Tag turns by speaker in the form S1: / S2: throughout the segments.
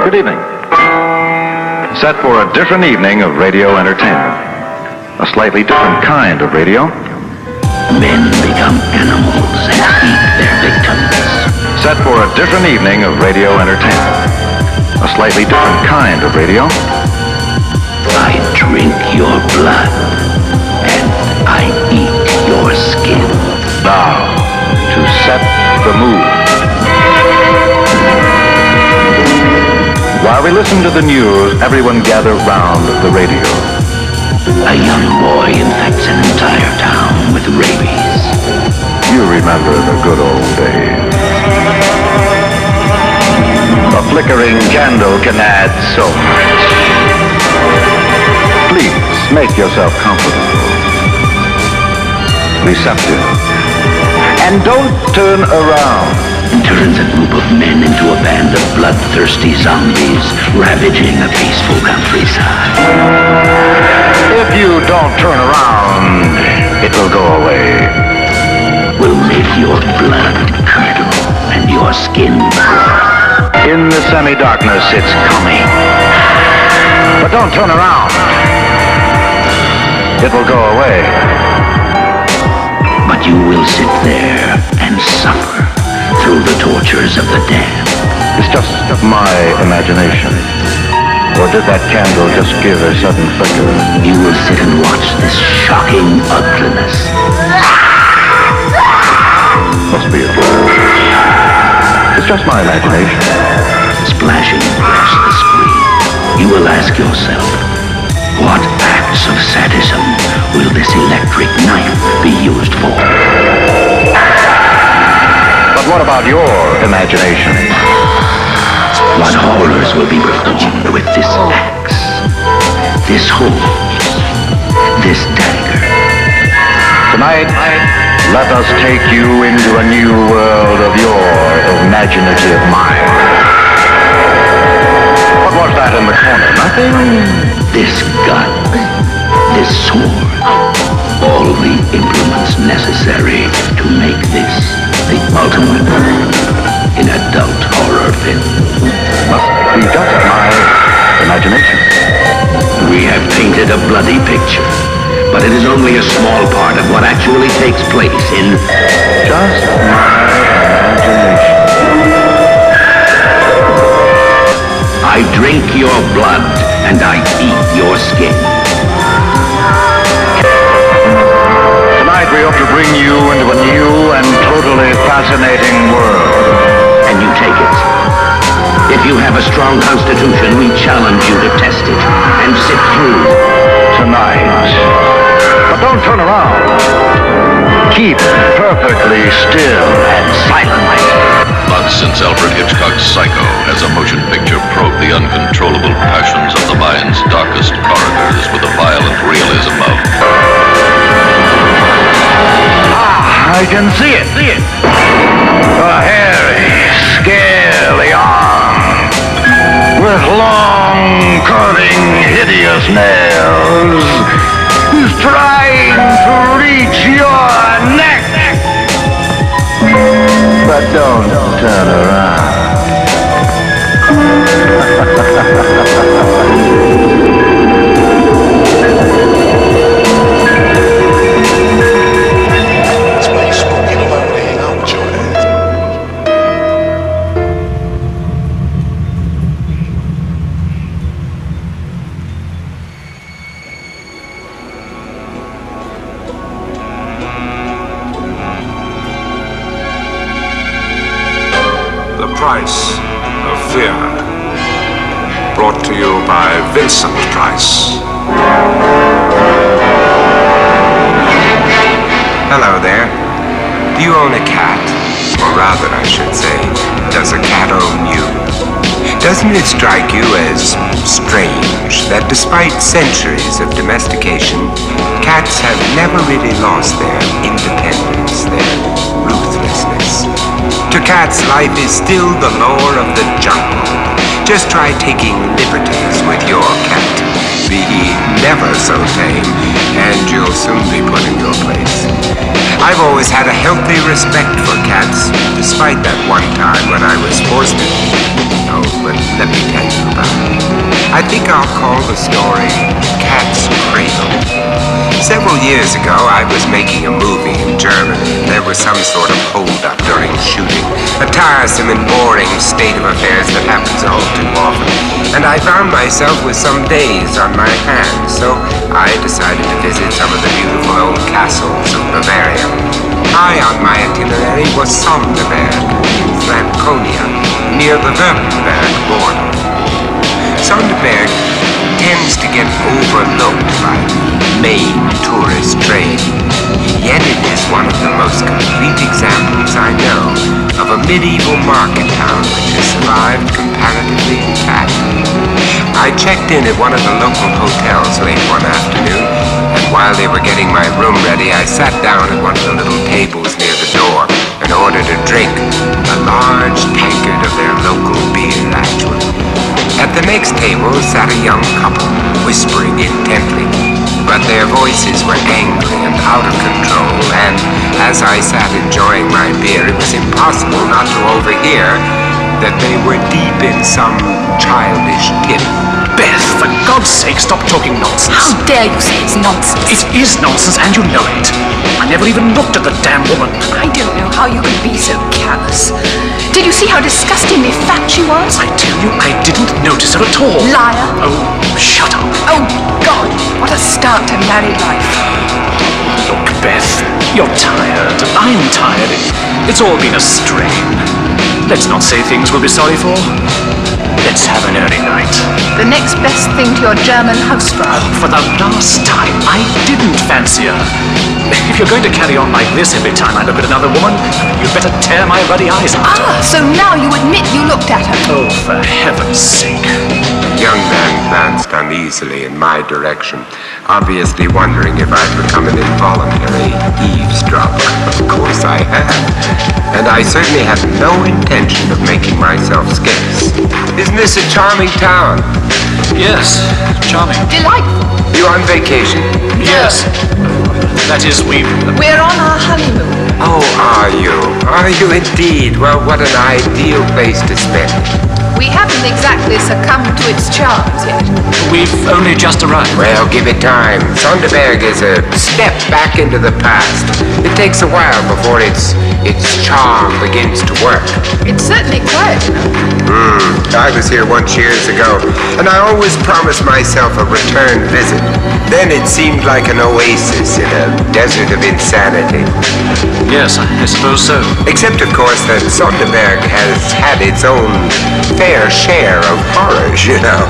S1: Good evening. Set for a different evening of radio entertainment. A slightly different kind of radio.
S2: Men become animals and eat their victims.
S1: Set for a different evening of radio entertainment. A slightly different kind of radio.
S2: I drink your blood and I eat your skin.
S1: Now, to set the mood. While we listen to the news, everyone gather round the radio.
S2: A young boy infects an entire town with rabies.
S1: You remember the good old days. A flickering candle can add so much. Please, make yourself comfortable. Receptive. And don't turn around.
S2: Turns a group of men into a band of bloodthirsty zombies ravaging a peaceful countryside.
S1: If you don't turn around, it will go away.
S2: We'll make your blood curdle and your skin burn.
S1: In the semi-darkness, it's coming. But don't turn around. It will go away.
S2: But you will sit there and suffer through the tortures of the damned.
S1: It's just my imagination. Or did that candle just give a sudden flicker?
S2: You will sit and watch this shocking ugliness.
S1: Must be a flash. It's just my imagination.
S2: Splashing across the screen, you will ask yourself, what acts of sadism will this electric knife be used for?
S1: But what about your imagination?
S2: What horrors will be performed with this axe, this hose, this dagger?
S1: Tonight, let us take you into a new world of your imaginative mind. What was that in the corner? Nothing?
S2: This gun, this sword, all the implements necessary to make this the ultimate in adult horror film.
S1: Must be just my imagination.
S2: We have painted a bloody picture, but it is only a small part of what actually takes place in
S1: just my imagination.
S2: I drink your blood and I eat your skin.
S1: Tonight we hope to bring you into a new and totally fascinating world.
S2: And you take it. If you have a strong constitution, we challenge you to test it and sit through
S1: Tonight. But don't turn around. Keep perfectly still and silent.
S3: Months since Alfred Hitchcock's Psycho has a motion picture probed the uncontrollable passions of the mind's darkest corridors with the violent realism of...
S1: I can see it. A hairy, scaly arm with long, curving, hideous nails is trying to reach your neck. But don't turn around.
S4: Price of Fear, brought to you by Vincent Price.
S5: Hello there. Do you own a cat? Or rather, I should say, does a cat own you? Doesn't it strike you as strange that despite centuries of domestication, cats have never really lost their independence, their ruthlessness? To cats, life is still the lore of the jungle. Just try taking liberties with your cat. Be he never so tame, and you'll soon be put in your place. I've always had a healthy respect for cats, despite that one time when I was forced to. Oh, but let me tell you, I think I'll call the story Cat's Cradle. Several years ago, I was making a movie in Germany. There was some sort of hold-up during shooting, a tiresome and boring state of affairs that happens all too often. And I found myself with some days on my hands, so I decided to visit some of the beautiful old castles of Bavaria. High on my itinerary was Sonderberg in Franconia, near the Württemberg border. Sonderberg tends to get overlooked by main tourist trade, yet it is one of the most complete examples I know of a medieval market town which has survived comparatively intact. I checked in at one of the local hotels late one afternoon, and while they were getting my room ready, I sat down at one of the little tables near the door and ordered a drink, a large tankard of their local beer, actually. At the next table sat a young couple, whispering intently, but their voices were angry and out of control, and as I sat enjoying my beer, it was impossible not to overhear that they were deep in some childish tip.
S6: Beth, for God's sake, stop talking nonsense.
S7: How dare you say it's nonsense?
S6: It is nonsense, and you know it. I never even looked at the damn woman.
S7: I don't know how you could be so callous. Did you see how disgustingly fat she was?
S6: I tell you, I didn't notice her at all.
S7: Liar.
S6: Oh, shut up.
S7: Oh, God, what a start to married life.
S6: Look, Beth, you're tired. I'm tired. It's all been a strain. Let's not say things we'll be sorry for. Let's have an early night.
S7: The next best thing to your German hausfrau.
S6: Oh, for the last time, I didn't fancy her. If you're going to carry on like this every time I look at another woman, you'd better tear my ruddy eyes out.
S7: Ah, so now you admit you looked at her.
S6: Oh, for heaven's sake.
S5: The young man glanced uneasily in my direction, obviously wondering if I'd become an involuntary eavesdropper. Of course I had. And I certainly had no intention of making myself scarce. Isn't this a charming town?
S6: Yes, charming.
S7: Delightful.
S5: You on vacation?
S6: Yes. That is,
S7: We're on our honeymoon.
S5: Oh, are you? Are you indeed? Well, what an ideal place to spend it.
S7: We haven't exactly succumbed to its charms yet.
S6: We've only just arrived.
S5: Well, give it time. Sonderberg is a step back into the past. It takes a while before its charm begins to work.
S7: It's certainly quiet, you know.
S5: I was here once years ago, and I always promised myself a return visit. Then it seemed like an oasis in a desert of insanity.
S6: Yes, I suppose so.
S5: Except, of course, that Sonderberg has had its own fair share of horrors, you know.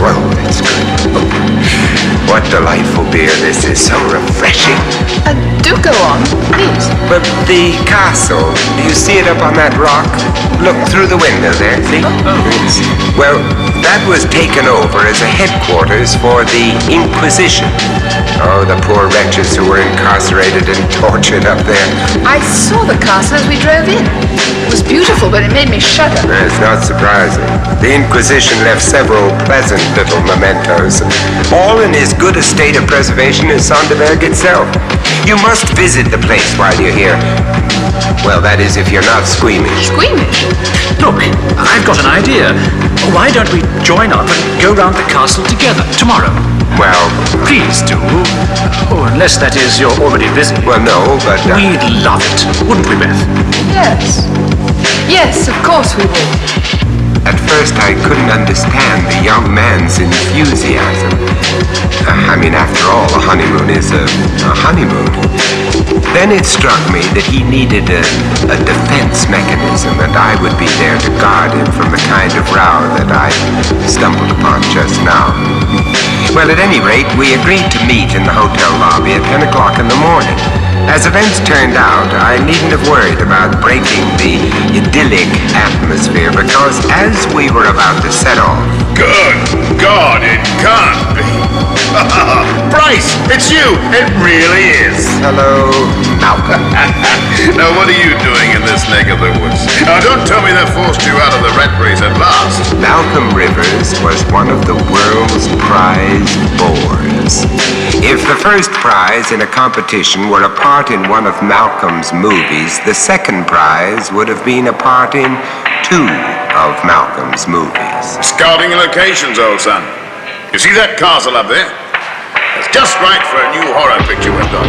S5: Well, that's good. What delightful beer this is, so refreshing.
S7: Do go on, please.
S5: But the castle, do you see it up on that rock? Look through the window there, see? Well, that was taken over as a headquarters for the Inquisition. Oh, the poor wretches who were incarcerated and tortured up there.
S7: I saw the castle as we drove in. It was beautiful, but it made me shudder.
S5: It's not surprising. The Inquisition left several pleasant little mementos, all in as good a state of preservation as Sonderberg itself. You must visit the place while you're here. Well, that is, if you're not squeamish.
S7: Squeamish?
S6: Look, I've got an idea. Why don't we join up and go round the castle together tomorrow?
S5: Well,
S6: Please do. Oh, unless, that is, you're already busy.
S5: well, no, but...
S6: We'd love it, wouldn't we, Beth?
S7: Yes. Yes, of course we would.
S5: At first, I couldn't understand the young man's enthusiasm. I mean, after all, a honeymoon is a honeymoon. Then it struck me that he needed a defense mechanism, and I would be there to guard him from the kind of row that I stumbled upon just now. Well, at any rate, we agreed to meet in the hotel lobby at 10 o'clock in the morning. As events turned out, I needn't have worried about breaking the idyllic atmosphere, because as we were about to set off...
S8: Good God, it can't be. Price, it's you. It really is.
S5: Hello, Malcolm.
S8: Now, what are you doing in this neck of the woods? Now, don't tell me they forced you out of the rat race at last.
S5: Malcolm Rivers was one of the world's prize bores. If the first prize in a competition were a part in one of Malcolm's movies, the second prize would have been a part in 2 of Malcolm's movies.
S8: Scouting locations, old son. You see that castle up there? It's just right for a new horror picture we've done.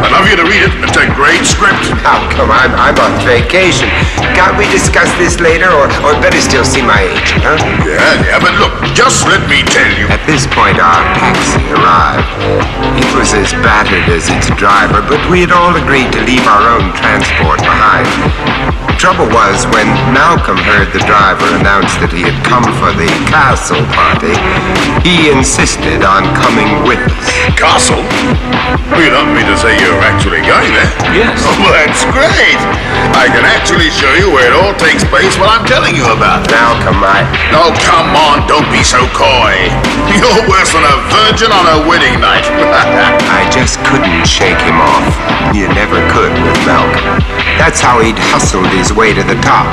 S8: I'd love you to read it. It's a great script.
S5: Oh, come on, I'm on vacation. Can't we discuss this later, or better still see my agent, huh?
S8: Yeah, but look, just let me tell you.
S5: At this point, our taxi arrived. It was as battered as its driver, but we had all agreed to leave our own transport behind. Trouble was, when Malcolm heard the driver announce that he had come for the castle party, he insisted on coming with us.
S8: Castle? You don't mean to say you're actually going there?
S6: Yes.
S8: Oh, well, that's great. I can actually show you where it all takes place, what I'm telling you about.
S5: Malcolm,
S8: Oh, come on, don't be so coy. You're worse than a virgin on a wedding night.
S5: I just couldn't shake him off. You never could with Malcolm. That's how he'd hustled his way to the top.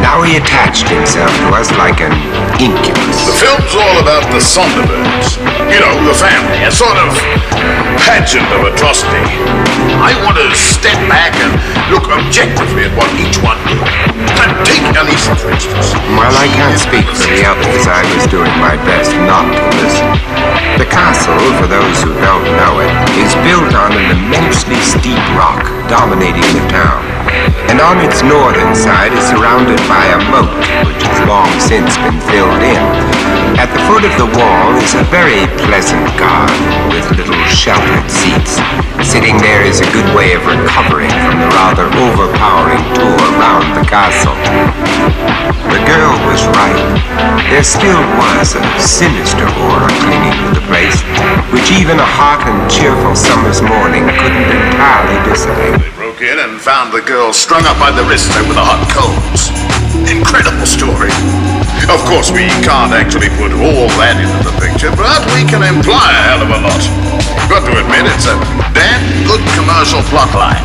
S5: Now he attached himself to us like an incubus.
S8: The film's all about the Sonderbergs. You know, the family, a sort of pageant of atrocity. I want to step back and look objectively at what each one did. Take Elisa, for instance.
S5: While I can't speak for the others, I was doing my best not to listen. The castle, for those who don't know it, is built on an immensely steep rock dominating the town. And on its northern side is surrounded by a moat, which has long since been filled in. At the foot of the wall is a very pleasant garden with little sheltered seats. Sitting there is a good way of recovering from the rather overpowering tour around the castle. The girl was right. There still was a sinister aura clinging to the place, which even a hot and cheerful summer's morning couldn't entirely dissipate.
S8: They broke in and found the girl strung up by the wrists over the hot coals. Incredible story. Of course, we can't actually put all that into the picture, but we can imply a hell of a lot. Got to admit, it's a damn good commercial plot line.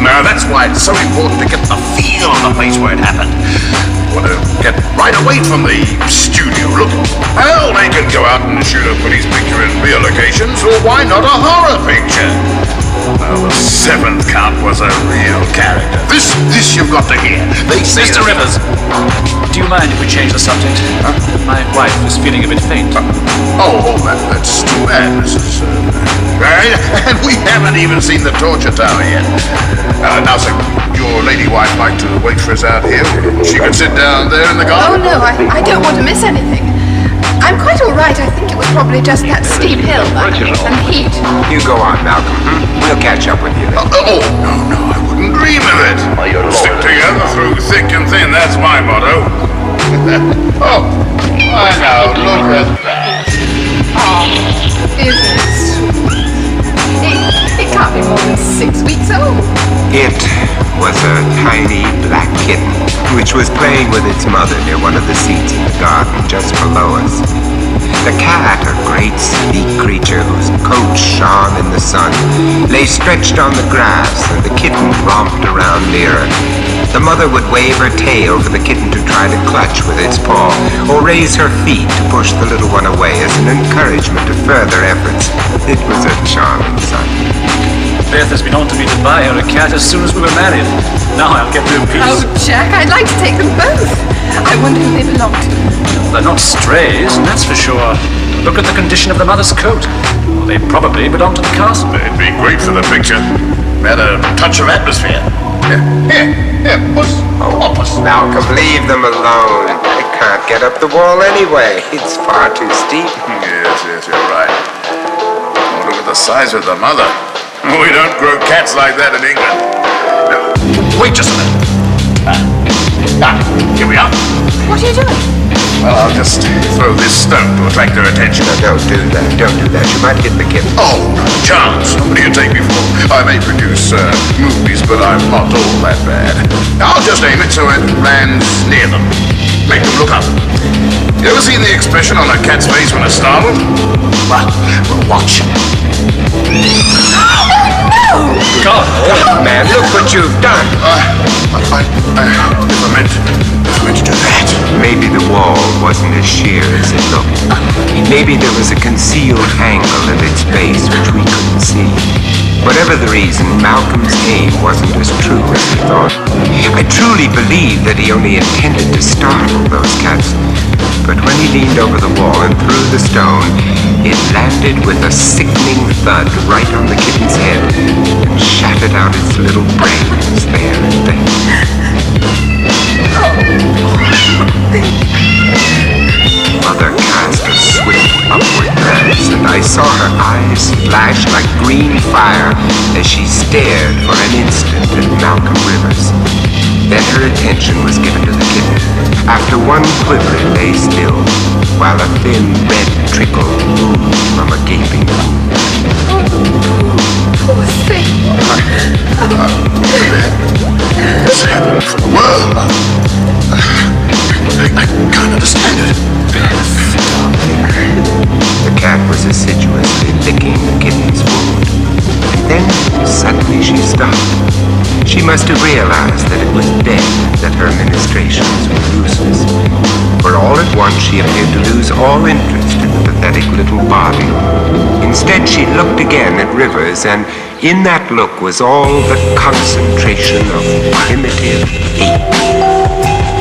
S8: Now, that's why it's so important to get the feel of the place where it happened. You want to get right away from the studio look. Well, they can go out and shoot a police picture in real locations, or why not a horror picture? Well, the seventh count was a real character. This you've got to hear. They say
S6: Mr. Rivers, do you mind if we change the subject? My wife is feeling a bit faint.
S8: That's too bad, Mrs. Right? And we haven't even seen the torture tower yet. Now, sir, your lady wife like to wait for us out here? She can sit down there in the
S7: Oh,
S8: garden?
S7: no, I don't want to miss anything. I'm quite all right. I think it was probably just that steep hill and heat.
S5: You go on, Malcolm. We'll catch up with you then.
S8: No, I wouldn't dream of it. Stick together through thick and thin, that's my motto. I know, look at that.
S7: Oh, isn't it sweet? It can't be more than 6 weeks old.
S5: It was a tiny black kitten, which was playing with its mother near one of the seats in the garden just below us. The cat, a great sleek creature whose coat shone in the sun, lay stretched on the grass, and the kitten romped around near her. The mother would wave her tail for the kitten to try to clutch with its paw, or raise her feet to push the little one away as an encouragement to further efforts. It was a charming sight.
S6: Beth has been on to me to buy her a cat as soon as we were married. Now I'll get them in peace.
S7: Oh, Jack, I'd like to take them both. I wonder who they belong to.
S6: They're not strays, that's for sure. Look at the condition of the mother's coat. Well, they probably belong to the castle.
S8: It'd be great for the picture. Add a touch of atmosphere. Here, puss. Puss.
S5: Malcolm, leave them alone. They can't get up the wall anyway. It's far too steep.
S8: Yes, you're right. Oh, look at the size of the mother. We don't grow cats like that in England. No, wait just a minute. Here we are.
S7: What are you doing?
S8: Well, I'll just throw this stone to attract their attention.
S5: No, don't do that. Don't do that. You might hit the kitten.
S8: Oh, not a chance. What do you take me for? I may produce movies, but I'm not all that bad. I'll just aim it so it lands near them. Make them look up. You ever seen the expression on a cat's face when it's startled? Well, watch.
S6: God,
S5: Man, look what you've done.
S8: I never meant to do that.
S5: Maybe the wall wasn't as sheer as it looked. Maybe there was a concealed angle at its base which we couldn't see. Whatever the reason, Malcolm's aim wasn't as true as he thought. I truly believe that he only intended to startle those cats. But when he leaned over the wall and threw the stone, it landed with a sickening thud right on the kitten's head and shattered out its little brains there and then. Mother cast a swift upward glance, and I saw her eyes flash like green fire as she stared for an instant at Malcolm Rivers. Then her attention was given to the kitten. After one quiver, it lay still, while a thin red trickle oozed from a gaping wound.
S7: Poor thing.
S8: It's happened for the world. I can't understand it.
S5: The cat was assiduously licking the kitten's wound. And then, suddenly she stopped. She must have realized that it was dead, that her ministrations were useless. For all at once she appeared to lose all interest in the pathetic little body. Instead, she looked again at Rivers, and in that look was all the concentration of primitive hate.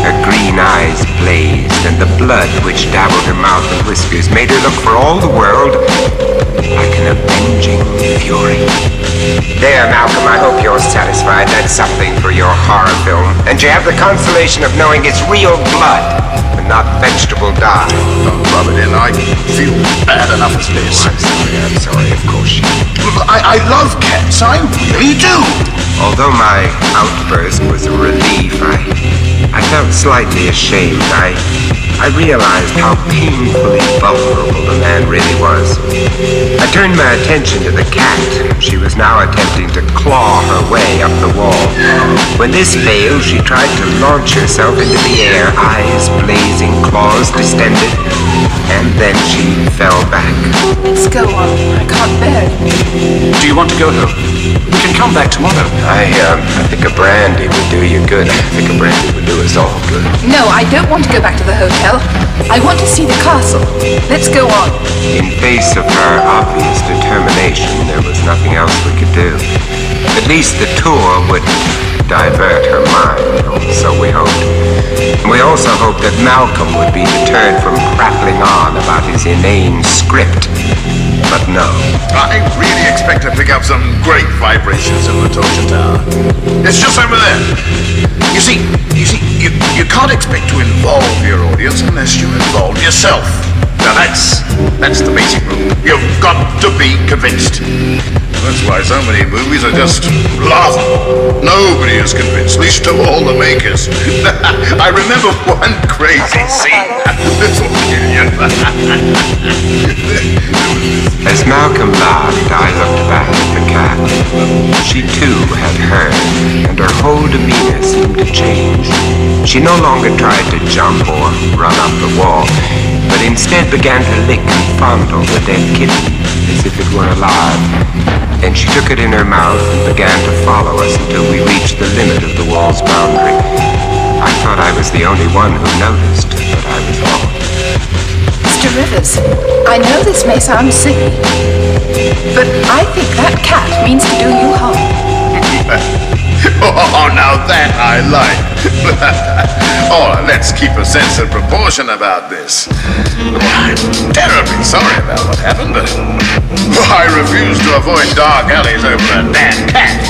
S5: Her green eyes blazed, and the blood which dabbled her mouth and whiskers made her look for all the world like an avenging fury. There, Malcolm, I hope you're satisfied. That's something for your horror film. And you have the consolation of knowing it's real blood and not vegetable dye.
S8: Don't rub it in. I feel bad enough as this.
S5: I'm sorry, of course you do.
S8: I love cats. I really do.
S5: Although my outburst was a relief, I felt slightly ashamed. I realized how painfully vulnerable the man really was. I turned my attention to the cat. She was now attempting to claw her way up the wall. When this failed, she tried to launch herself into the air, eyes blazing, claws distended, and then she fell back.
S7: Let's go on. I can't bear it.
S6: Do you want to go home? We can come back tomorrow.
S5: I think a brandy would do you good. I think a brandy would do us all good.
S7: No, I don't want to go back to the hotel. I want to see the castle. Let's go on.
S5: In face of her obvious determination, there was nothing else we could do. At least the tour would divert her mind, or so we hoped. And we also hoped that Malcolm would be deterred from prattling on about his inane script. But no.
S8: I really expect to pick up some great vibrations in the torture tower. It's just over there. You see, you can't expect to involve your audience unless you involve yourself. Now that's the basic rule. You've got to be convinced. That's why so many movies are just laughable. Nobody is convinced, least of all the makers. I remember one crazy scene. This will kill you.
S5: As Malcolm laughed, I looked back at the cat. She too had heard, and her whole demeanor seemed to change. She no longer tried to jump or run up the wall, but instead began to lick and fondle the dead kitten as if it were alive. Then she took it in her mouth and began to follow us until we reached the limit of the wall's boundary. I thought I was the only one who noticed, but I was wrong.
S7: Mr. Rivers, I know this may sound silly, but I think that cat means to do you harm.
S8: Oh, now that I like. Oh, let's keep a sense of proportion about this. I'm terribly sorry about what happened, but I refuse to avoid dark alleys over a damn cat.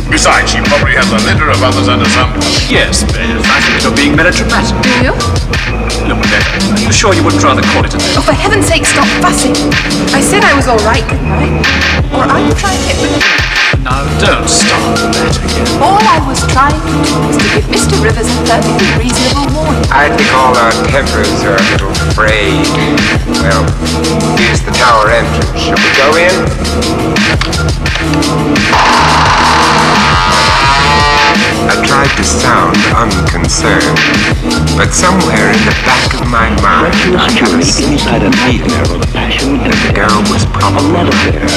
S8: Besides, she probably has a litter of others under some...
S6: Yes, Bev, I think you're being melodramatic.
S7: Do you?
S6: Look, Bev, are you sure you wouldn't rather call it a day?
S7: Oh, for heaven's sake, stop fussing. I said I was all right, didn't I? Or are you trying to get rid of me?
S6: Now, don't start that again.
S7: All I was trying to do was to give Mr. Rivers a perfectly reasonable warning.
S5: I think all our tempers are a little frayed. Well, here's the tower entrance. Shall we go in? I tried to sound unconcerned, but somewhere in the back of my mind I had a sneaking feeling that the girl was probably there.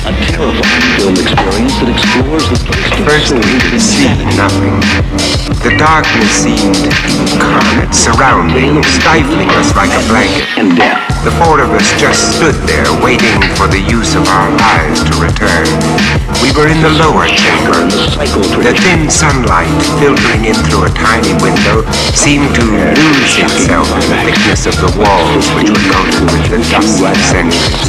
S2: A terrifying film experience that explores
S5: At first we could see nothing. The darkness seemed incarnate, surrounding, stifling us like a blanket. The four of us just stood there, waiting for the use of our eyes to return. We were in the lower chamber. The thin sunlight filtering in through a tiny window seemed to lose itself in the thickness of the walls which were coated with the dust of centuries.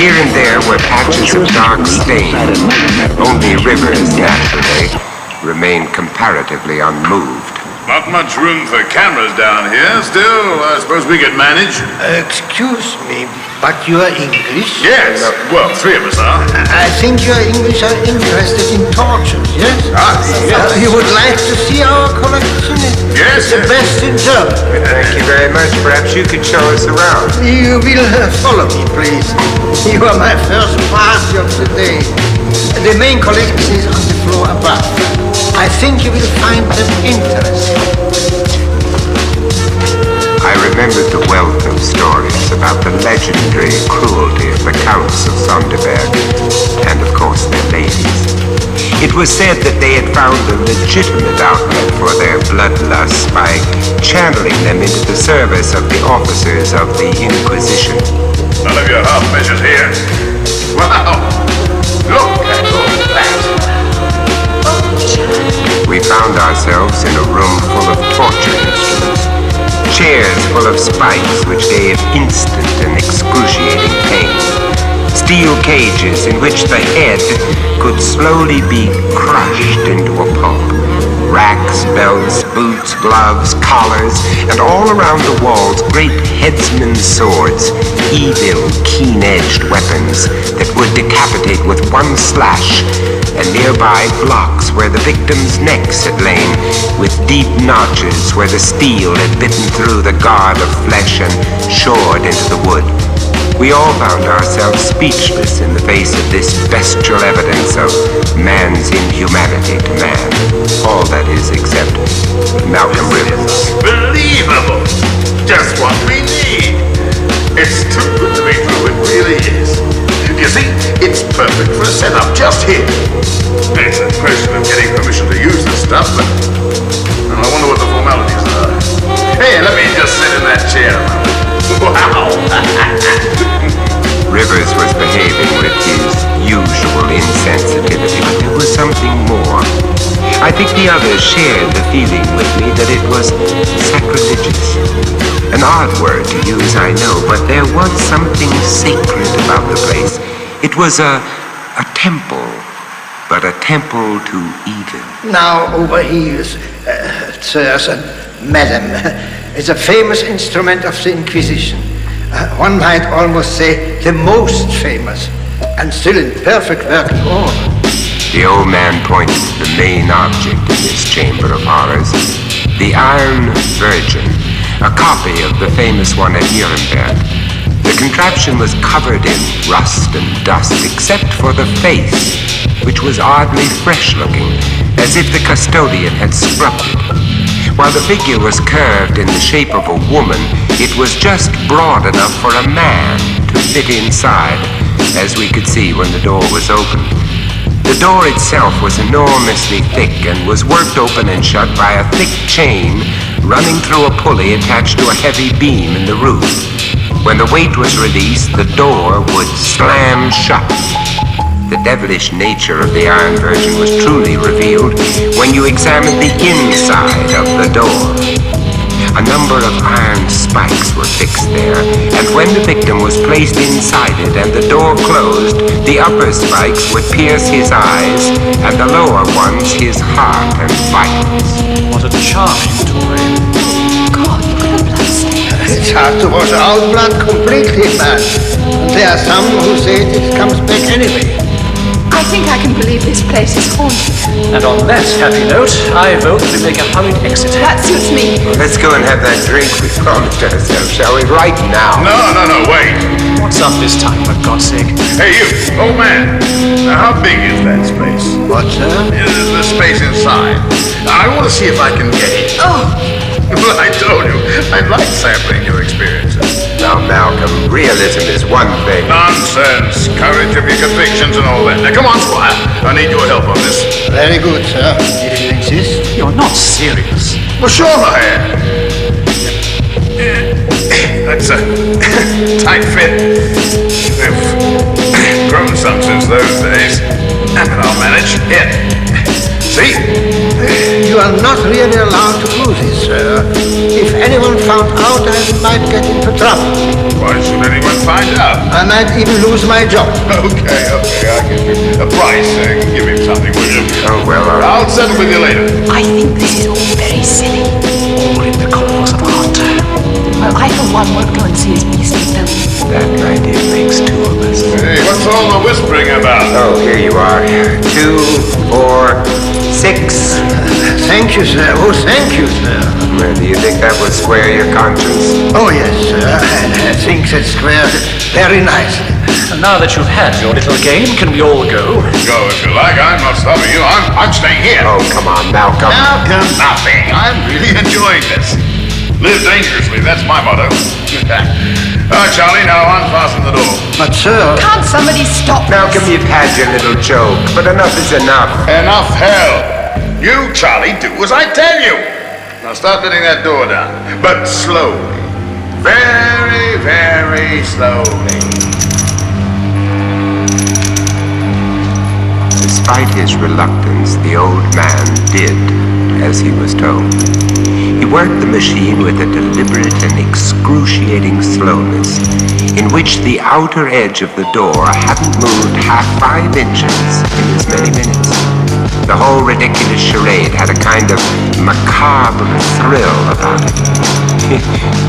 S5: Here and there were patches of dark stain. Only Rivers, naturally, remained comparatively unmoved.
S8: Not much room for cameras down here. Still, I suppose we could manage.
S9: Excuse me, but you are English?
S8: Yes. Well, three of us are.
S9: I think your English are interested in tortures, yes?
S8: Yes.
S9: You would like to see our collection?
S8: Yes.
S9: The best in German.
S5: Thank you very much. Perhaps you could show us around.
S9: You will follow me, please. You are my first party of the day. The main collection is on the floor above. I think you will find them interesting.
S5: I remembered the wealth of stories about the legendary cruelty of the Counts of Sonderberg, and of course their ladies. It was said that they had found a legitimate outlet for their bloodlusts by channeling them into the service of the officers of the Inquisition.
S8: None of your half measures here. Wow! Look at all that!
S5: We found ourselves in a room full of torture instruments. Chairs full of spikes which gave instant and excruciating pain. Steel cages in which the head could slowly be crushed into a pulp. Racks, belts, boots, gloves, collars, and all around the walls great headsmen's swords, evil, keen-edged weapons that would decapitate with one slash, and nearby blocks where the victims' necks had lain, with deep notches where the steel had bitten through the guard of flesh and shored into the wood. We all found ourselves speechless in the face of this bestial evidence of man's inhumanity to man. All that is, except Malcolm Rivers.
S8: Unbelievable! Just what we need! It's too good to be true, it really is. You see, it's perfect for a setup just here. It's a question of getting permission to use this stuff, but I wonder what the formalities are. Hey, let me just sit in that chair. Wow!
S5: Rivers was behaving with his usual insensitivity, but there was something more. I think the others shared the feeling with me that it was sacrilegious. An odd word to use, I know, but there was something sacred about the place. It was a temple, but a temple to evil.
S9: Now over here, sirs and madam, is a famous instrument of the Inquisition. One might almost say the most famous, and still in perfect working order.
S5: The old man pointed to the main object in this chamber of horrors, the Iron Virgin, a copy of the famous one at Nuremberg. The contraption was covered in rust and dust, except for the face, which was oddly fresh-looking, as if the custodian had scrubbed it. While the figure was curved in the shape of a woman, it was just broad enough for a man to fit inside, as we could see when the door was opened. The door itself was enormously thick and was worked open and shut by a thick chain running through a pulley attached to a heavy beam in the roof. When the weight was released, the door would slam shut. The devilish nature of the Iron Virgin was truly revealed when you examined the inside of the door. A number of iron spikes were fixed there, and when the victim was placed inside it and the door closed, the upper spikes would pierce his eyes, and the lower ones his heart and vitals.
S6: What a charming toy.
S7: God, look at the blood.
S9: It's hard to wash out blood completely, man. There are some who say it comes back anyway.
S7: I think I can believe this place is haunted.
S6: And on that happy note, I vote we make a hurried exit.
S7: That suits me.
S5: Let's go and have that drink we promised ourselves, shall we? Right now.
S8: No, wait.
S6: What's up this time, for God's sake?
S8: Hey, you, old man. Now, how big is that space?
S9: What, sir?
S8: The space inside. I want to see if I can get it.
S7: Oh,
S8: Well, I told you, I'd like sampling your experiences.
S5: Now, Malcolm, realism is one thing.
S8: Nonsense. Courage of your convictions and all that. Now, come on, Squire. I need your help on this.
S9: Very good, sir, if you insist.
S6: You're not serious.
S8: Well, sure I am. That's a tight fit. They've grown some since those days. But I'll manage. Here. See?
S9: You are not really allowed to do this, sir. If anyone found out, I might get into trouble.
S8: Why should anyone find out?
S9: I might even lose my job.
S8: Okay, I'll give you a price. Give him something, will you?
S5: Oh, well,
S8: I'll settle with you later.
S7: I think this is all very silly.
S6: All in the cause of art.
S7: Well, I for one won't go and see his beastly film.
S5: that idea makes two of us.
S8: Hey, what's all the whispering about?
S5: Oh, here you are. 2, 4, 6.
S9: Thank you, sir. Oh, thank you, sir.
S5: Well, do you think that will square your conscience?
S9: Oh, yes, sir. I think that squares it very nicely.
S6: And now that you've had your little game, can we all go?
S8: Go if you like. I'm not stopping you. I'm staying here.
S5: Oh, come on, Malcolm.
S8: Malcolm, nothing. I'm really enjoying this. Live dangerously. That's my motto. All right, Charlie. Now unfasten the door.
S9: But, sir...
S7: Can't somebody stop
S5: Malcolm,
S7: this?
S5: you've had your little joke, but enough is enough.
S8: Enough hell. You, Charlie, do as I tell you. Now start letting that door down. But slowly. Very, very slowly.
S5: Despite his reluctance, the old man did as he was told. He worked the machine with a deliberate and excruciating slowness, in which the outer edge of the door hadn't moved half 5 inches in as many minutes. The whole ridiculous charade had a kind of macabre thrill about it.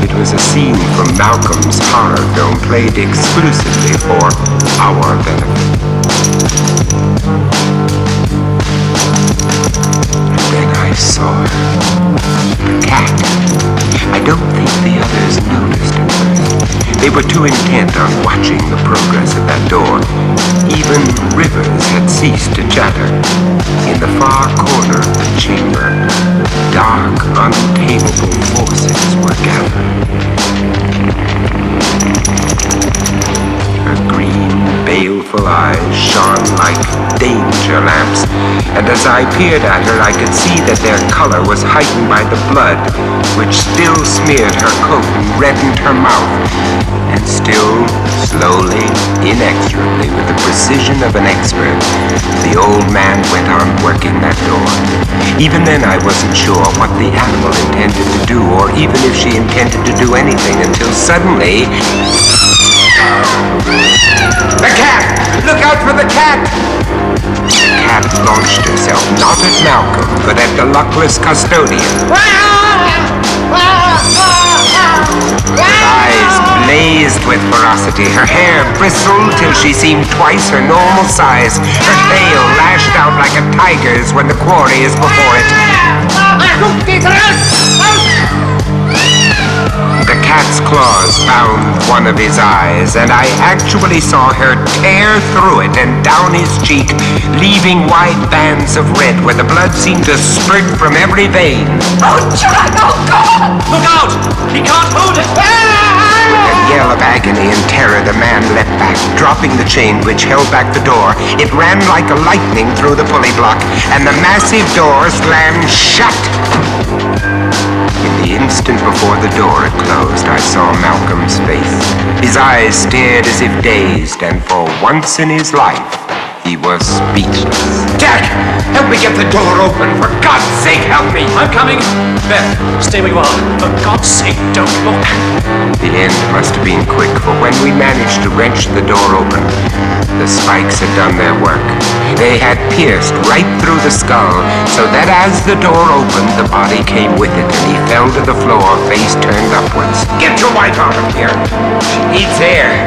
S5: It was a scene from Malcolm's horror film played exclusively for our benefit. And then I saw her. The cat. I don't think the others noticed at first. They were too intent on watching the progress of that door. Even Rivers had ceased to chatter. In the far corner of the chamber, dark, untamable forces were gathered. Her green, baleful eyes shone like danger lamps, and as I peered at her, I could see that their color was heightened by the blood, which still smeared her coat and reddened her mouth. And still, slowly, inexorably, with the precision of an expert, the old man went on working that door. Even then, I wasn't sure what the animal intended to do, or even if she intended to do anything, until suddenly... The cat! Look out for the cat! The cat launched herself, not at Malcolm, but at the luckless custodian. Her eyes blazed with ferocity. Her hair bristled till she seemed twice her normal size. Her tail lashed out like a tiger's when the quarry is before it. The cat's claws found one of his eyes, and I actually saw her tear through it and down his cheek, leaving wide bands of red where the blood seemed to spurt from every vein.
S7: Oh, Jack! Oh, God!
S6: Look out! He can't hold it!
S5: With a yell of agony and terror, the man leapt back, dropping the chain which held back the door. It ran like a lightning through the pulley block, and the massive door slammed shut. In the instant before the door had closed, I saw Malcolm's face. His eyes stared as if dazed, and for once in his life, he was speechless. Jack! Help me get the door open! For God's sake, help me!
S6: I'm coming! Beth, stay where you are. For God's sake, don't look.
S5: The end must have been quick, for when we managed to wrench the door open, the spikes had done their work. They had pierced right through the skull, so that as the door opened, the body came with it, and he fell to the floor, face turned upwards. Get your wife out of here! She needs air.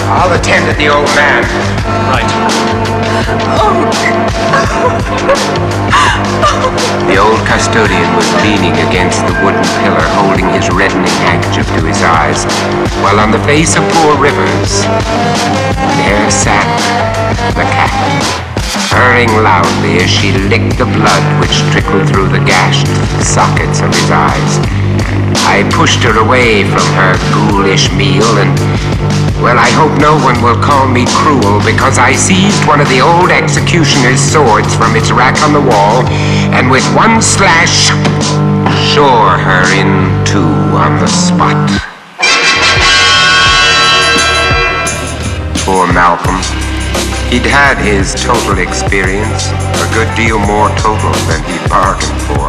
S5: I'll attend to the old man.
S6: Right.
S5: The old custodian was leaning against the wooden pillar, holding his reddening handkerchief to his eyes, while on the face of poor Rivers, there sat the cat, purring purring loudly as she licked the blood which trickled through the gashed sockets of his eyes. I pushed her away from her ghoulish meal and, well, I hope no one will call me cruel because I seized one of the old executioner's swords from its rack on the wall and with one slash shore her in two on the spot. Poor Malcolm. He'd had his total experience, a good deal more total than he'd bargained for.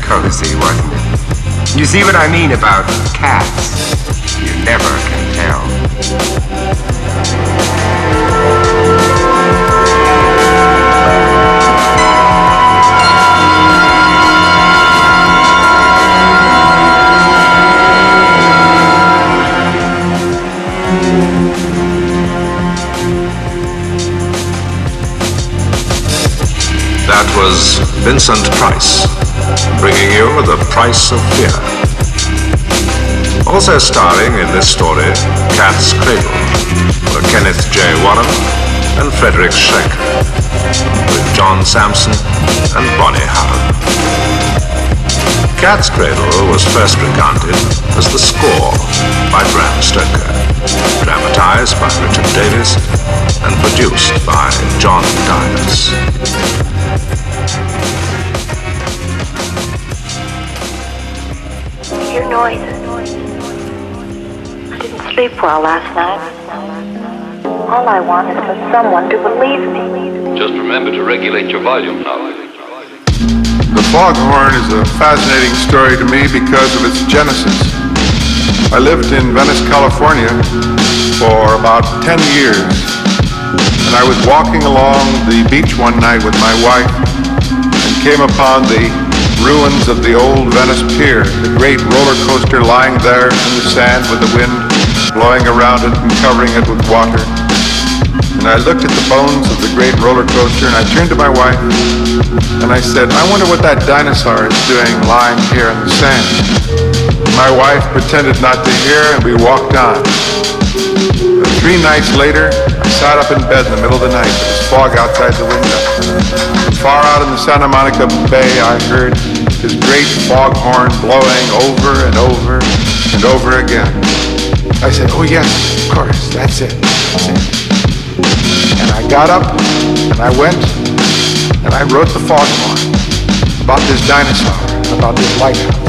S5: Cozy, wasn't it? You see what I mean about cats? You never can tell.
S4: That was Vincent Price, bringing you The Price of Fear. Also starring in this story, Cat's Cradle, were Kenneth J. Warren and Frederick Schrecker, with John Sampson and Bonnie Howard. Cat's Cradle was first recounted as The Score by Bram Stoker, dramatized by Richard Davis, and produced by John Dias.
S10: Hear noises. I didn't sleep well last night. All I want is for someone to believe me.
S3: Just remember to regulate your volume now.
S11: The Foghorn is a fascinating story to me because of its genesis. I lived in Venice, California for about 10 years, and I was walking along the beach one night with my wife and came upon the ruins of the old Venice Pier, the great roller coaster lying there in the sand with the wind blowing around it and covering it with water. And I looked at the bones of the great roller coaster and I turned to my wife and I said, I wonder what that dinosaur is doing lying here in the sand. My wife pretended not to hear and we walked on. 3 nights later, I sat up in bed in the middle of the night. There was fog outside the window. And far out in the Santa Monica Bay, I heard this great foghorn blowing over and over and over again. I said, oh yes, of course, that's it. And I got up and I went and I wrote The Foghorn about this dinosaur, about this lighthouse.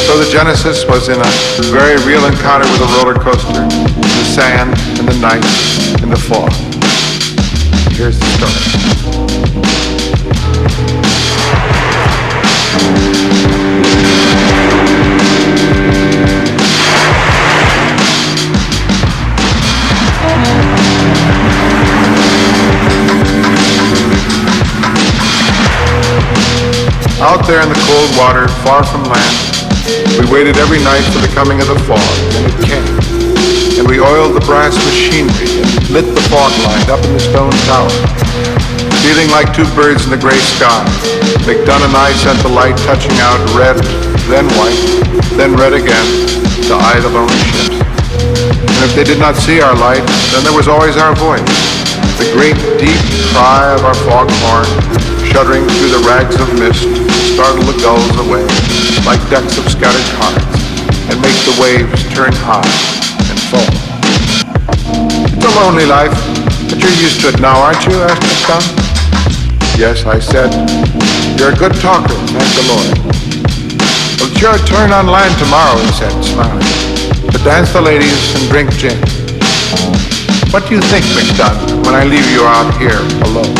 S11: So the genesis was in a very real encounter with a roller coaster, the sand, and the night, and the fog. Here's the story. Out there in the cold water, far from land, we waited every night for the coming of the fog, and it came. And we oiled the brass machinery and lit the fog light up in the stone tower. Feeling like two birds in the gray sky, McDonough and I sent the light touching out red, then white, then red again, to eye the lonely ships. And if they did not see our light, then there was always our voice, the great deep cry of our foghorn, shuddering through the rags of mist, startle the gulls away like decks of scattered cards, and make the waves turn high and fall. It's a lonely life, but you're used to it now, aren't you? Asked my son. Yes, I said. You're a good talker, thank the Lord. Well, it's your turn on land tomorrow, he said, smiling, to dance the ladies and drink gin. What do you think, McDonough, when I leave you out here alone?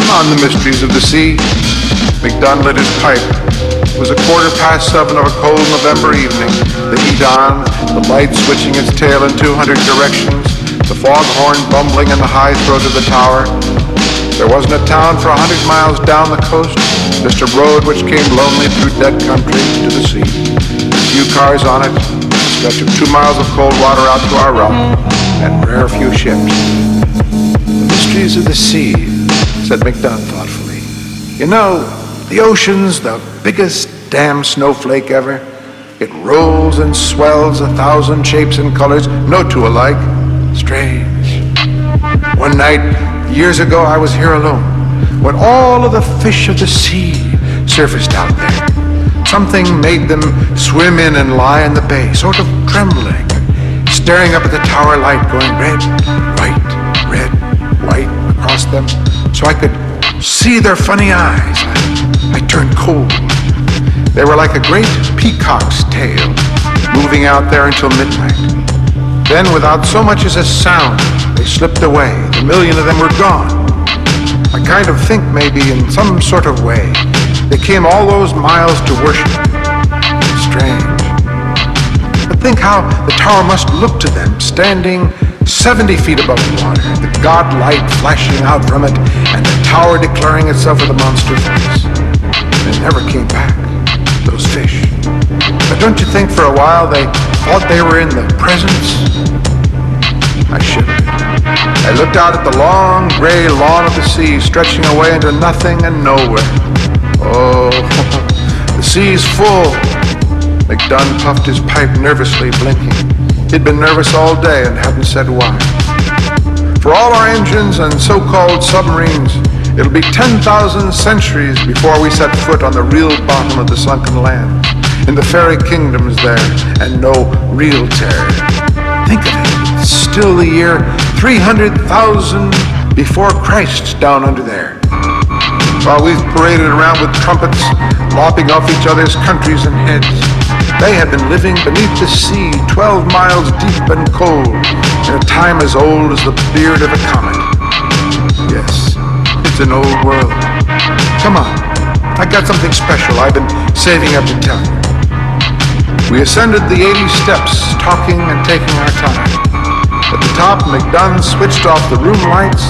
S11: On the mysteries of the sea. McDonough lit his pipe. It was 7:15 of a cold November evening. The heat on, the light switching its tail in 200 directions, the foghorn bumbling in the high throat of the tower. There wasn't a town for 100 miles down the coast, just a road which came lonely through dead country to the sea. Few cars on it, a stretch of 2 miles of cold water out to our rock, and rare few ships. The mysteries of the sea, said McDonough thoughtfully. You know, the ocean's the biggest damn snowflake ever. It rolls and swells 1,000 shapes and colors, no two alike. Strange. One night, Years ago, I was here alone, when all of the fish of the sea surfaced out there. Something made them swim in and lie in the bay, sort of trembling, staring up at the tower light, going red, white across them, so I could see their funny eyes. I turned cold. They were like a great peacock's tail, moving out there until midnight. Then, without so much as a sound, they slipped away. The million of them were gone. I kind of think maybe in some sort of way they came all those miles to worship. Strange. But think how the tower must look to them, standing 70 feet above the water, the god light flashing out from it, and the tower declaring itself with a monster voice. They never came back, those fish. But don't you think for a while they thought they were in the presence? I shivered. I looked out at the long, gray lawn of the sea, stretching away into nothing and nowhere. Oh, the sea's full. McDunn puffed his pipe nervously, blinking. He'd been nervous all day and hadn't said why. For all our engines and so-called submarines, it'll be 10,000 centuries before we set foot on the real bottom of the sunken land, in the fairy kingdoms there, and no real terror. Think of it, it's still the year 300,000 before Christ down under there. While we've paraded around with trumpets, lopping off each other's countries and heads, they have been living beneath the sea 12 miles deep and cold, in a time as old as the beard of a comet. Yes, it's an old world. Come on, I got something special I've been saving up to tell you. We ascended the 80 steps, talking and taking our time. At the top, McDunn switched off the room lights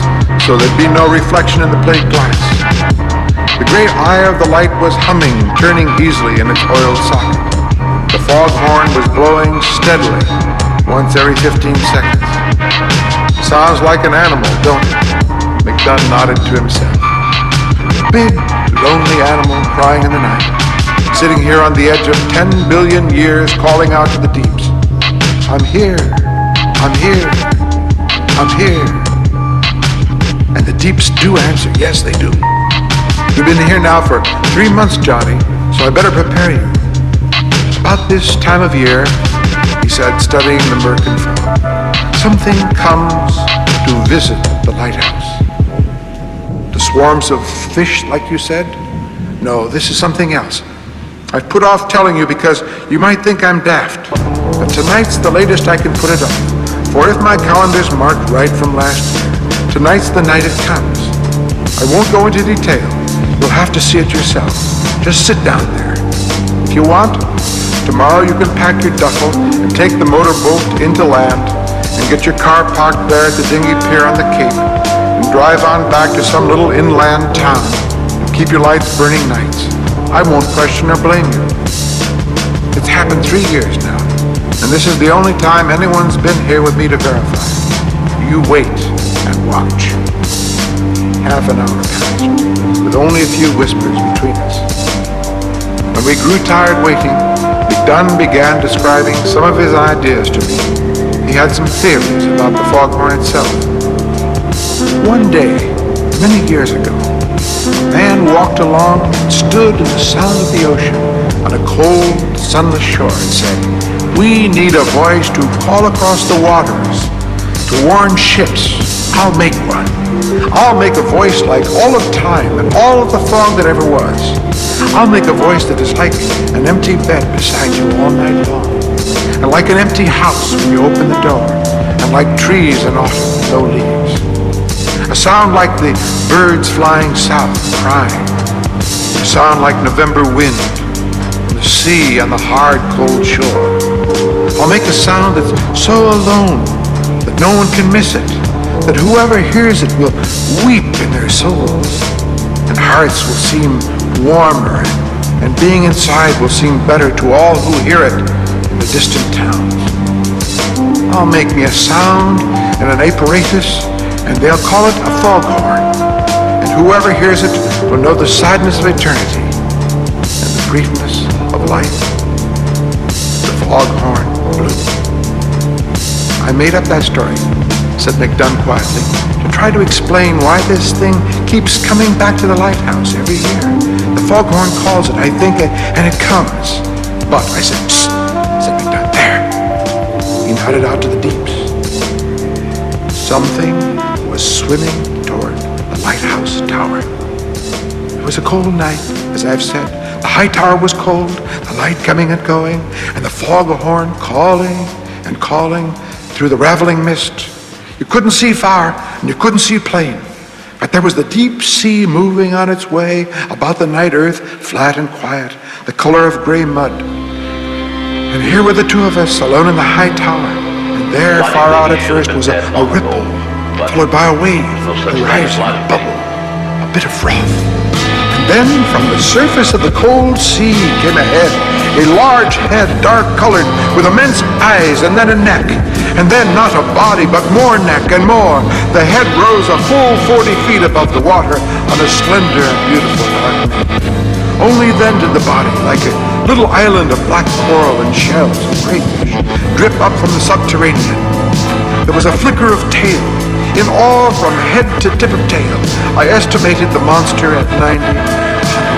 S11: so there'd be no reflection in the plate glass. The great eye of the light was humming, turning easily in its oiled socket. The foghorn was blowing steadily, once every 15 seconds. Sounds like an animal, don't it? McDunn nodded to himself. A big, lonely animal crying in the night, sitting here on the edge of 10 billion years, calling out to the deeps. I'm here, I'm here, I'm here. And the deeps do answer, yes they do. You've been here now for 3 months, Johnny, so I better prepare you. About this time of year, he said, studying the murk and fog, something comes to visit the lighthouse. The swarms of fish, like you said? No, this is something else. I've put off telling you because you might think I'm daft, but tonight's the latest I can put it off. For if my calendar's marked right from last year, tonight's the night it comes. I won't go into detail. You'll have to see it yourself. Just sit down there. If you want, tomorrow you can pack your duffel and take the motorboat into land and get your car parked there at the dinghy pier on the Cape and drive on back to some little inland town and keep your lights burning nights. I won't question or blame you. It's happened 3 years now, and this is the only time anyone's been here with me to verify. You wait and watch. Half an hour passed, with only a few whispers between us. When we grew tired waiting, McDunn began describing some of his ideas to me. He had some theories about the foghorn itself. One day, many years ago, a man walked along and stood in the sound of the ocean on a cold, sunless shore and said, "We need a voice to call across the waters, to warn ships. I'll make one. I'll make a voice like all of time and all of the fog that ever was. I'll make a voice that is like an empty bed beside you all night long, and like an empty house when you open the door, and like trees in autumn with no leaves. A sound like the birds flying south crying. A sound like November wind from the sea on the hard, cold shore. I'll make a sound that's so alone that no one can miss it, that whoever hears it will weep in their souls, and hearts will seem warmer, and being inside will seem better to all who hear it in the distant towns. I'll make me a sound and an apparatus, and they'll call it a foghorn, and whoever hears it will know the sadness of eternity and the briefness of life." The foghorn blew. I made up that story said McDunn quietly, to try to explain why this thing keeps coming back to the lighthouse every year. The foghorn calls it, I think, and it comes. But, I said, psst, said McDunn, there. He nodded out to the deeps. Something was swimming toward the lighthouse tower. It was a cold night, as I've said. The high tower was cold, the light coming and going, and the foghorn calling and calling through the raveling mist. You couldn't see far, and you couldn't see plain. But there was the deep sea moving on its way about the night earth, flat and quiet, the color of gray mud. And here were the two of us, alone in the high tower. And there, far out at first, was a ripple, followed by a wave, a rising bubble, a bit of froth. And then, from the surface of the cold sea came a head, a large head, dark-colored, with immense eyes, and then a neck. And then not a body, but more neck and more. The head rose a full 40 feet above the water on a slender and beautiful dark neck. Only then did the body, like a little island of black coral and shells and crayfish, drip up from the subterranean. There was a flicker of tail. In all, from head to tip of tail, I estimated the monster at 90, 100 feet.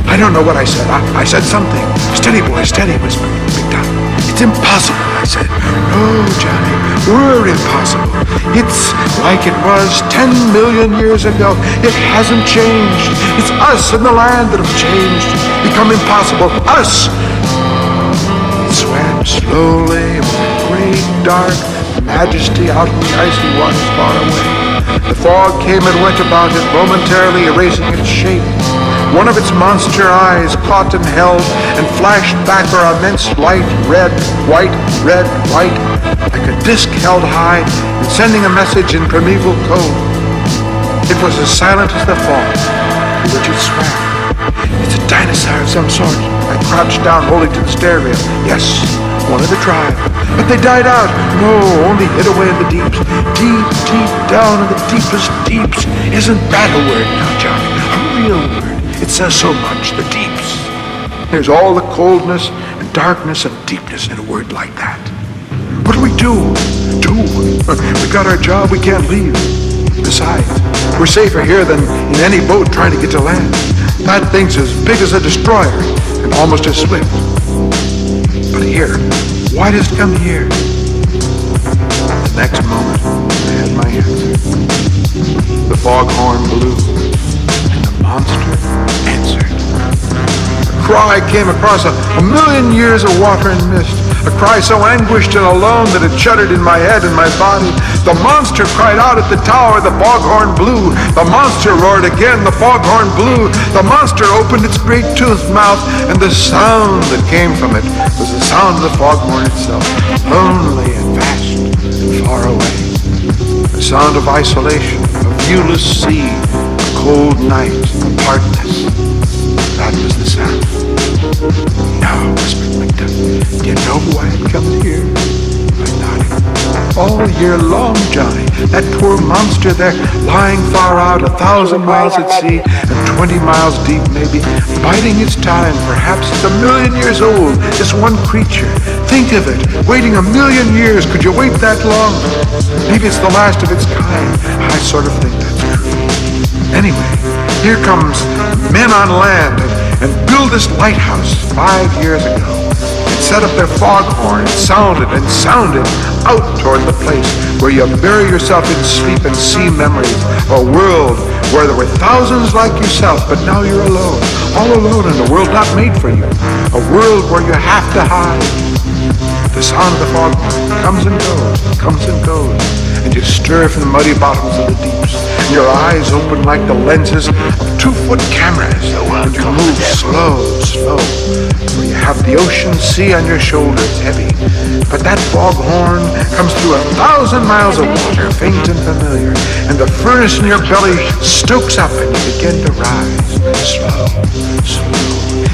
S11: I don't know what I said. I said something. Steady, boy, steady, whispered McDunn. It's impossible, I said. No, Johnny, we're impossible. It's like it was 10 million years ago. It hasn't changed. It's us and the land that have changed, become impossible. Us! It swam slowly with a great dark majesty out in the icy waters far away. The fog came and went about it, momentarily erasing its shape. One of its monster eyes caught and held and flashed back her immense light, red, white, like a disc held high and sending a message in primeval code. It was as silent as the fog through which it swam. It's a dinosaur of some sort. I crouched down, holding to the stair rail. Yes, one of the tribe. But they died out. No, only hid away in the deeps. Deep, deep down in the deepest deeps. Isn't that a word now, Johnny? A real word. It says so much, the deeps. There's all the coldness and darkness and deepness in a word like that. What do we do? We got our job, we can't leave. Besides, we're safer here than in any boat trying to get to land. That thing's as big as a destroyer and almost as swift. But here, why does it come here? The next moment, I had my answer. The foghorn blew, and the monster answered. A cry came across a million years of water and mist. A cry so anguished and alone that it shuddered in my head and my body. The monster cried out at the tower, the foghorn blew. The monster roared again, the foghorn blew. The monster opened its great toothed mouth, and the sound that came from it was the sound of the foghorn itself, lonely and vast and far away. The sound of isolation, a viewless sea, a cold night, apartness. That was the sound. No, whispered McDunn. Do you know why it comes here? I nodded. All year long, Johnny, that poor monster there, lying far out 1,000 miles at sea and 20 miles deep maybe, biding its time. Perhaps it's 1,000,000 years old, this one creature. Think of it, waiting 1,000,000 years. Could you wait that long? Maybe it's the last of its kind. I sort of think that's true. Anyway, here comes men on land and build this lighthouse 5 years ago. It set up their foghorn and sounded out toward the place where you bury yourself in sleep and see memories. A world where there were thousands like yourself, but now you're alone. All alone in a world not made for you. A world where you have to hide. The sound of the foghorn comes and goes, and you stir from the muddy bottoms of the deeps. And your eyes open like the lenses of 2-foot cameras, and you move slow, for you have the ocean sea on your shoulders, heavy. But that foghorn comes through 1,000 miles of water, faint and familiar, and the furnace in your belly stokes up, and you begin to rise, slow.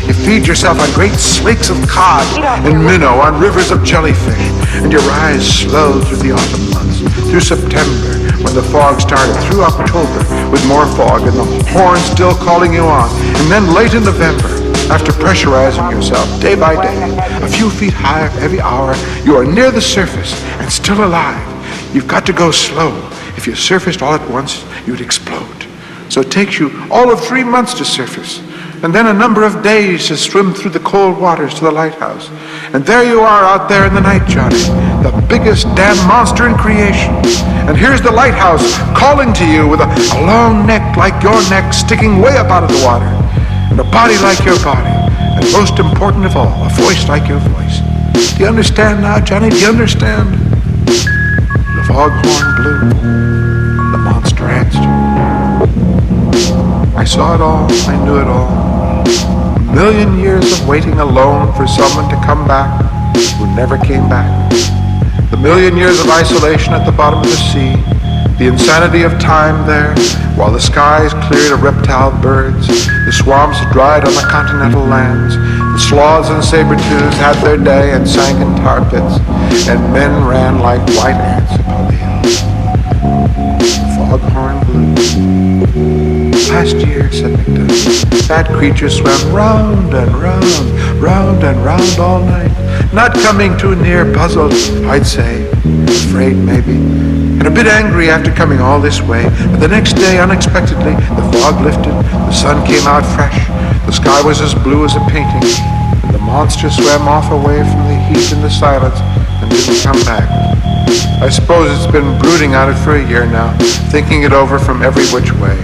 S11: You feed yourself on great slakes of cod and minnow, on rivers of jellyfish, and you rise slow through the autumn months, through September, when the fog started, through October, with more fog and the horn still calling you on, and then late in November, after pressurizing yourself day by day, a few feet higher every hour, you are near the surface and still alive. You've got to go slow. If you surfaced all at once, you'd explode. So it takes you all of 3 months to surface, and then a number of days to swim through the cold waters to the lighthouse. And there you are out there in the night, Johnny, the biggest damn monster in creation. And here's the lighthouse calling to you with a long neck like your neck sticking way up out of the water, and a body like your body, and most important of all, a voice like your voice. Do you understand now, Johnny? Do you understand? The foghorn blew. The monster answered. I saw it all. I knew it all. A million years of waiting alone for someone to come back who never came back. The million years of isolation at the bottom of the sea. The insanity of time there, while the skies cleared of reptile birds, the swamps dried on the continental lands, the sloths and saber-tooths had their day and sank in tar pits, and men ran like white ants upon the hills. The foghorn blew. Last year, said Macduff, that creature swam round and round, round and round all night, not coming too near, puzzled, I'd say, afraid maybe, and a bit angry after coming all this way. But the next day, unexpectedly, the fog lifted, the sun came out fresh, the sky was as blue as a painting, and the monster swam off away from the heat and the silence and didn't come back. I suppose it's been brooding on it for a year now, thinking it over from every which way.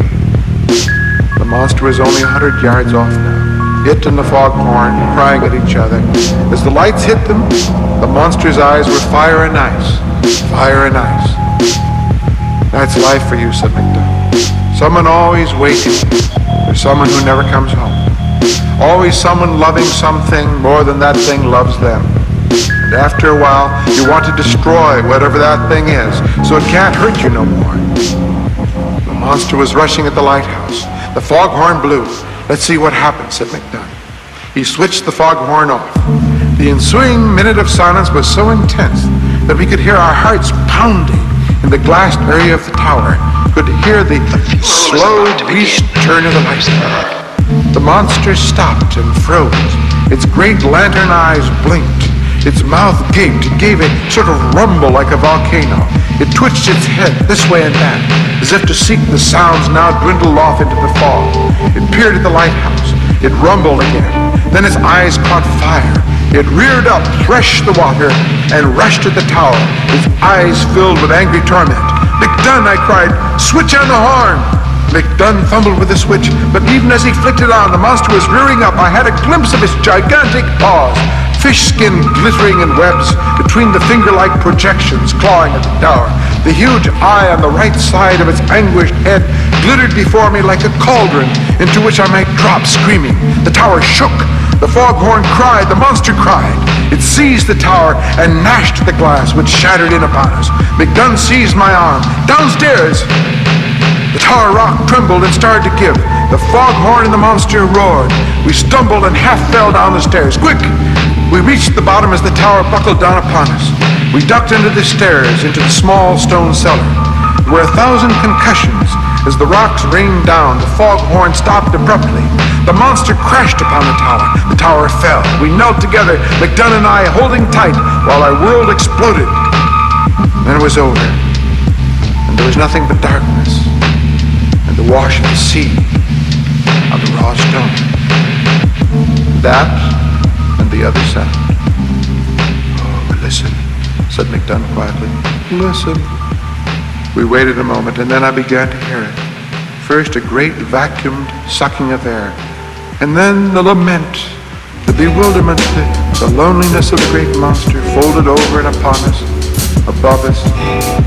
S11: The monster is only 100 yards off now, it and the foghorn crying at each other. As the lights hit them, the monster's eyes were fire and ice, fire and ice. That's life for you, said Macduff. Someone always waiting for someone who never comes home. Always someone loving something more than that thing loves them. And after a while, you want to destroy whatever that thing is, so it can't hurt you no more. The monster was rushing at the lighthouse. The foghorn blew. Let's see what happened, said Macduff. He switched the foghorn off. The ensuing minute of silence was so intense that we could hear our hearts pounding in the glassed area of the tower, could hear the slow greased turn of the light. The monster stopped and froze. Its great lantern eyes blinked. Its mouth gaped. It gave a sort of rumble like a volcano. It twitched its head this way and that, as if to seek the sounds now dwindled off into the fog. It peered at the lighthouse. It rumbled again. Then its eyes caught fire. It reared up, threshed the water, and rushed at the tower, its eyes filled with angry torment. "Macdun," I cried, "switch on the horn!" Macdun fumbled with the switch, but even as he flicked it on, the monster was rearing up. I had a glimpse of its gigantic paws, fish skin glittering in webs between the finger-like projections clawing at the tower. The huge eye on the right side of its anguished head glittered before me like a cauldron into which I might drop screaming. The tower shook. The foghorn cried. The monster cried. It seized the tower and gnashed at the glass, which shattered in upon us. Macdun seized my arm. Downstairs! The tower rock trembled and started to give. The foghorn and the monster roared. We stumbled and half fell down the stairs. Quick! We reached the bottom as the tower buckled down upon us. We ducked under the stairs into the small stone cellar. There were 1,000 concussions. As the rocks rained down, the foghorn stopped abruptly. The monster crashed upon the tower. The tower fell. We knelt together, Macdun and I holding tight, while our world exploded. Then it was over, and there was nothing but darkness, and the wash of the sea on the raw stone. That and the other sound. Oh, listen, said Macdun quietly. Listen. We waited a moment, and then I began to hear it. First, a great vacuumed sucking of air, and then the lament, the bewilderment, the loneliness of the great monster folded over and upon us, above us,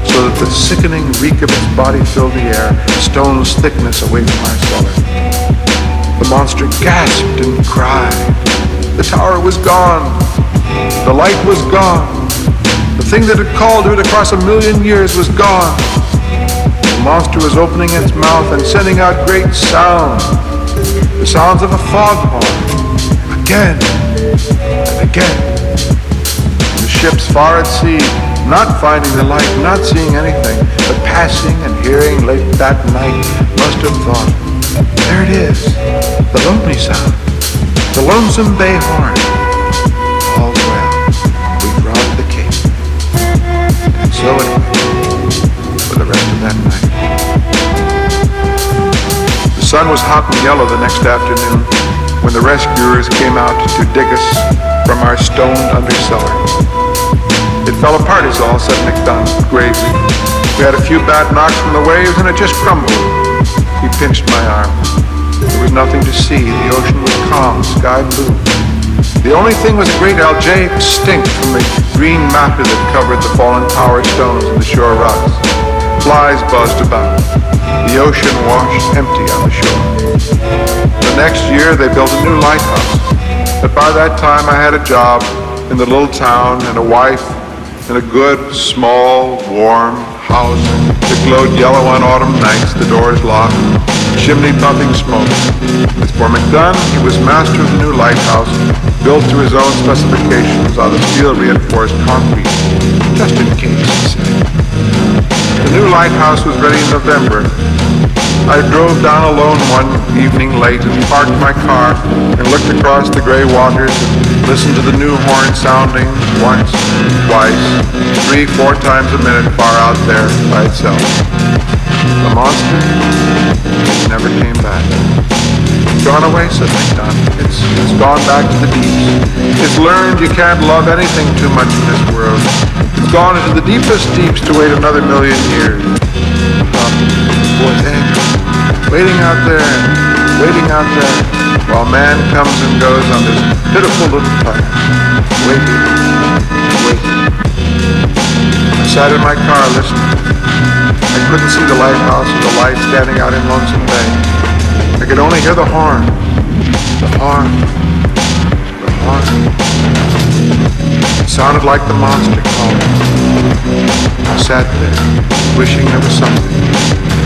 S11: so that the sickening reek of its body filled the air, a stone's thickness away from our cellar. The monster gasped and cried. The tower was gone. The light was gone. The thing that had called to it across 1,000,000 years was gone. The monster was opening its mouth and sending out great sounds. The sounds of a foghorn. Again and again. The ships far at sea, not finding the light, not seeing anything, but passing and hearing late that night, must have thought, there it is, the lonely sound, the lonesome bay horn. All's well, we've robbed the king. And so it went. for the rest of that night. The sun was hot and yellow the next afternoon when the rescuers came out to dig us from our stoned undercellar. It fell apart is all, said McDonald gravely. We had a few bad knocks from the waves and it just crumbled. He pinched my arm. There was nothing to see. The ocean was calm, sky blue. The only thing was a great algae stink from the green matter that covered the fallen power stones and the shore rocks. Flies buzzed about. The ocean washed empty on the shore. The next year they built a new lighthouse. But by that time I had a job in the little town and a wife and a good, small, warm house that glowed yellow on autumn nights, the doors locked, chimney puffing smoke. As for McDunn, he was master of the new lighthouse, built to his own specifications out of steel-reinforced concrete, just in case, he said. The new lighthouse was ready in November. I drove down alone one evening late and parked my car and looked across the gray waters and listened to the new horn sounding once, twice, 3-4 times a minute far out there by itself. The monster never came back. It's gone away, said McDonald. It's gone back to the deeps. It's learned you can't love anything too much in this world. It's gone into the deepest deeps to wait another million years. Poor thing. Waiting out there, while man comes and goes on this pitiful little planet. Waiting. I sat in my car listening. I couldn't see the lighthouse or the light standing out in Lonesome Bay. I could only hear the horn. The horn. It sounded like the monster calling. I sat there, wishing there was something